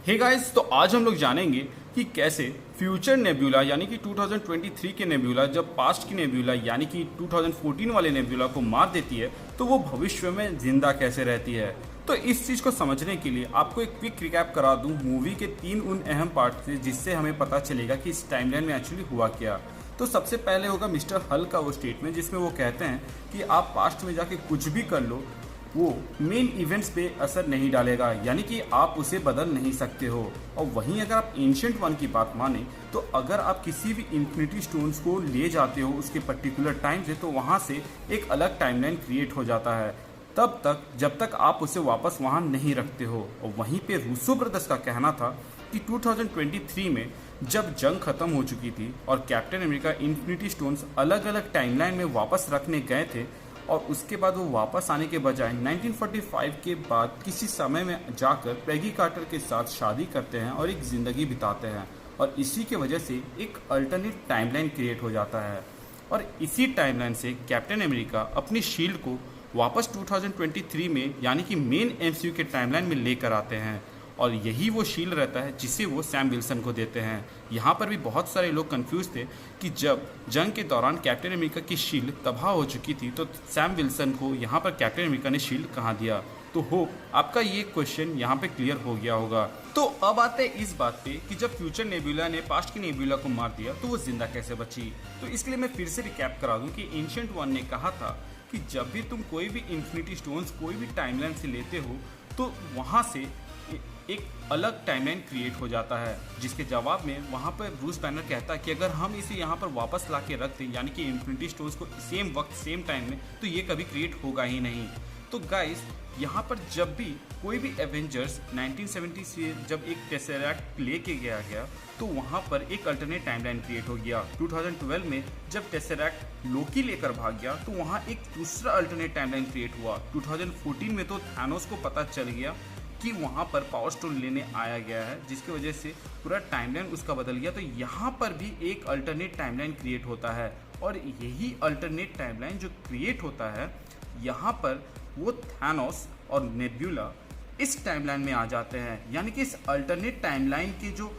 Hey guys, तो आज हम लोग जानेंगे कि कैसे फ्यूचर नेब्यूला यानी कि 2023 के नेब्यूला जब पास्ट की नेब्यूला यानी कि 2014 वाले नेब्यूला को मार देती है तो वो भविष्य में जिंदा कैसे रहती है। तो इस चीज़ को समझने के लिए आपको एक क्विक रिकैप करा दूं मूवी के 3 उन अहम पार्ट से, जिससे हमें पता चलेगा कि इस टाइमलाइन में एक्चुअली हुआ क्या। तो सबसे पहले होगा मिस्टर हल का वो स्टेटमेंट जिसमें वो कहते हैं कि आप पास्ट में जाके कुछ भी कर लो, वो मेन इवेंट्स पे असर नहीं डालेगा, यानी कि आप उसे बदल नहीं सकते हो। और वहीं अगर आप एंशिएंट वन की बात माने तो अगर आप किसी भी इन्फिनिटी स्टोन्स को ले जाते हो उसके पर्टिकुलर टाइम से, तो वहाँ से एक अलग टाइमलाइन क्रिएट हो जाता है तब तक जब तक आप उसे वापस वहाँ नहीं रखते हो। और वहीं पे रूसो ब्रदर्स का कहना था कि 2023 में जब जंग खत्म हो चुकी थी और कैप्टन अमेरिका इन्फिनिटी स्टोन्स अलग अलग टाइमलाइन में वापस रखने गए थे, और उसके बाद वो वापस आने के बजाय 1945 के बाद किसी समय में जाकर पैगी कार्टर के साथ शादी करते हैं और एक ज़िंदगी बिताते हैं, और इसी के वजह से एक अल्टरनेट टाइमलाइन क्रिएट हो जाता है। और इसी टाइमलाइन से कैप्टन अमेरिका अपनी शील्ड को वापस 2023 में यानी कि मेन एमसीयू के टाइमलाइन में लेकर आते हैं, और यही वो शील्ड रहता है जिसे वो सैम विल्सन को देते हैं। यहाँ पर भी बहुत सारे लोग कंफ्यूज थे कि जब जंग के दौरान कैप्टन अमेरिका की शील्ड तबाह हो चुकी थी तो सैम विल्सन को यहाँ पर कैप्टन अमेरिका ने शील्ड कहाँ दिया। तो होप आपका ये क्वेश्चन यहाँ पे क्लियर हो गया होगा। तो अब आते हैं इस बात पे कि जब फ्यूचर नेब्यूला ने पास्ट की नेब्यूला को मार दिया तो वो जिंदा कैसे बची। तो इसके लिए मैं फिर से रिकैप करा दूँ कि एंशिएंट वन ने कहा था कि जब भी तुम कोई भी इन्फिनिटी स्टोन्स कोई भी टाइमलाइन से लेते हो तो वहाँ से एक अलग टाइमलाइन क्रिएट हो जाता है, जिसके जवाब में वहाँ पर ब्रूस बैनर कहता है कि अगर हम इसे यहाँ पर वापस ला के रख दें यानी कि इन्फिनिटी स्टोन्स को सेम वक्त सेम टाइम में, तो ये कभी क्रिएट होगा ही नहीं। तो गाइस, यहाँ पर जब भी कोई भी एवेंजर्स 1970 से जब एक टेसरैक्ट लेके गया तो वहाँ पर एक अल्टरनेट टाइमलाइन क्रिएट हो गया। 2012 में जब टेसरैक्ट लोकी लेकर भाग गया तो वहाँ एक दूसरा अल्टरनेट टाइमलाइन क्रिएट हुआ। 2014 में तो थानोस को पता चल गया कि वहाँ पर पावर स्टोन लेने आया गया है, जिसकी वजह से पूरा टाइमलाइन उसका बदल गया। तो यहाँ पर भी एक अल्टरनेट टाइमलाइन क्रिएट होता है, और यही अल्टरनेट टाइमलाइन जो क्रिएट होता है यहाँ पर वो थानोस और नेब्यूला इस टाइमलाइन में आ जाते हैं। यानी कि इस अल्टरनेट टाइमलाइन के जो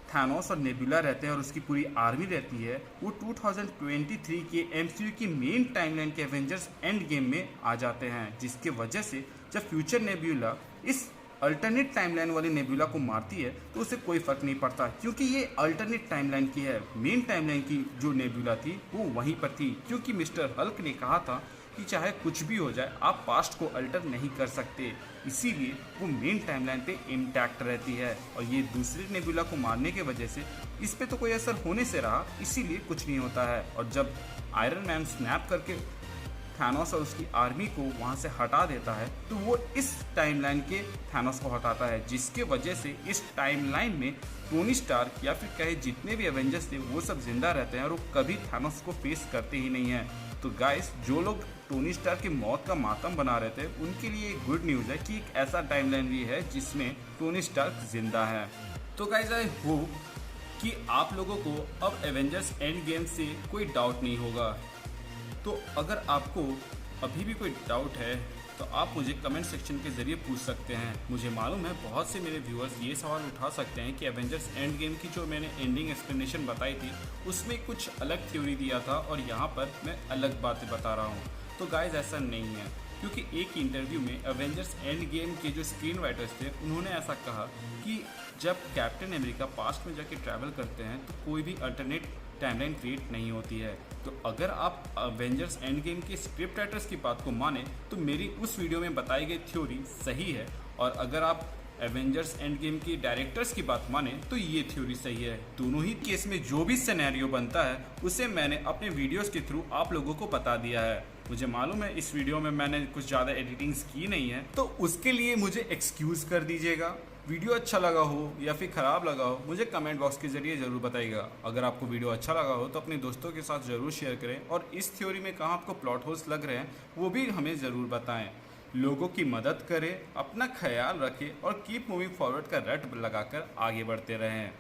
थानोस और नेब्यूला रहते हैं और उसकी पूरी आर्मी रहती है, वो 2023 के एमसीयू की मेन टाइमलाइन के एवेंजर्स एंड गेम में आ जाते हैं, जिसके वजह से जब फ्यूचर नेब्यूला इस अल्टरनेट टाइमलाइन वाली नेब्यूला को मारती है तो उसे कोई फर्क नहीं पड़ता, क्योंकि ये अल्टरनेट टाइमलाइन की है। मेन टाइमलाइन की जो नेब्यूला थी वो वहीं पर थी, क्योंकि मिस्टर हल्क ने कहा था कि चाहे कुछ भी हो जाए आप पास्ट को अल्टर नहीं कर सकते, इसीलिए वो मेन टाइमलाइन पे इंटैक्ट रहती है। और ये दूसरे नेब्यूला को मारने के वजह से इस पे तो कोई असर होने से रहा, इसीलिए कुछ नहीं होता है। और जब आयरन मैन स्नैप करके थानोस और उसकी आर्मी को वहाँ से हटा देता है तो वो इस टाइमलाइन के थानोस को हटाता है, जिसके वजह से इस टाइमलाइन में टोनी स्टार्क या फिर कहे जितने भी एवेंजर्स थे वो सब जिंदा रहते हैं और वो कभी थानोस को फेस करते ही नहीं हैं। तो गाइस, जो लोग टोनी स्टार्क की मौत का मातम बना रहे थे उनके लिए एक गुड न्यूज़ है कि एक ऐसा टाइमलाइन भी है जिसमें टोनी स्टार्क जिंदा है। तो गाइस, आई होप कि आप लोगों को अब एवेंजर्स एंड गेम से कोई डाउट नहीं होगा। तो अगर आपको अभी भी कोई डाउट है तो आप मुझे कमेंट सेक्शन के ज़रिए पूछ सकते हैं। मुझे मालूम है बहुत से मेरे व्यूअर्स ये सवाल उठा सकते हैं कि एवेंजर्स एंड गेम की जो मैंने एंडिंग एक्सप्लेनेशन बताई थी उसमें कुछ अलग थ्योरी दिया था और यहाँ पर मैं अलग बातें बता रहा हूँ। तो गाइस, ऐसा नहीं है, क्योंकि एक इंटरव्यू में एवेंजर्स एंड गेम के जो स्क्रीन राइटर्स थे उन्होंने ऐसा कहा कि जब कैप्टन अमेरिका पास्ट में जाके ट्रैवल करते हैं तो कोई भी अल्टरनेट टाइमलाइन क्रिएट नहीं होती है। तो अगर आप एवेंजर्स एंड गेम के स्क्रिप्ट राइटर्स की बात को माने तो मेरी उस वीडियो में बताई गई थ्योरी सही है, और अगर आप एवेंजर्स एंड गेम के डायरेक्टर्स की बात माने तो ये थ्योरी सही है। दोनों ही केस में जो भी सिनेरियो बनता है उसे मैंने अपने वीडियोस के थ्रू आप लोगों को बता दिया है। मुझे मालूम है इस वीडियो में मैंने कुछ ज़्यादा एडिटिंग्स की नहीं है, तो उसके लिए मुझे एक्सक्यूज़ कर दीजिएगा। वीडियो अच्छा लगा हो या फिर ख़राब लगा हो मुझे कमेंट बॉक्स के ज़रिए ज़रूर बताइएगा। अगर आपको वीडियो अच्छा लगा हो तो अपने दोस्तों के साथ ज़रूर शेयर करें, और इस थ्योरी में कहाँ आपको प्लॉट होल्स लग रहे हैं वो भी हमें ज़रूर बताएं। लोगों की मदद करें, अपना ख्याल रखें और कीप मूविंग फॉरवर्ड का रट लगाकर आगे बढ़ते रहें।